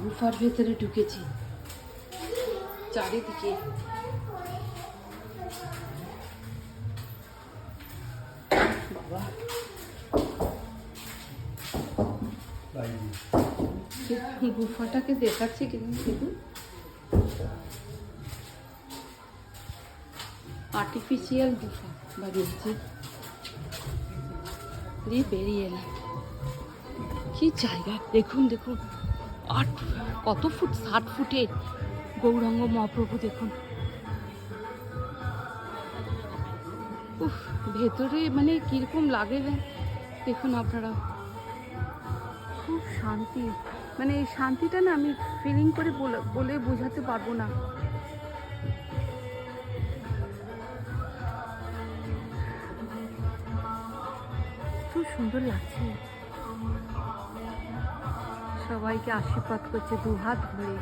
গুফার ভেতরে ঢুকেছি, চারিদিকে বাবা গুফাটাকে দেখাচ্ছি কিন্তু শুধু আর্টিফিশিয়াল গুফা বানিয়েছে। দিয়ে বেরিয়ে এলাম। কি জায়গা দেখুন দেখুন, কত ফুট, 60 ফুটের গৌরাঙ্গ মহাপ্রভু দেখুন। উফ, ভেতরে মানে কিরকম লাগে দেখুন আপনারা। খুব শান্তি, মানে এই শান্তিটা না আমি ফিলিং করে বলে বোঝাতে পারবো না। খুব সুন্দর লাগছে। সবাইকে আশীর্বাদ করছে দুহাত ধরে।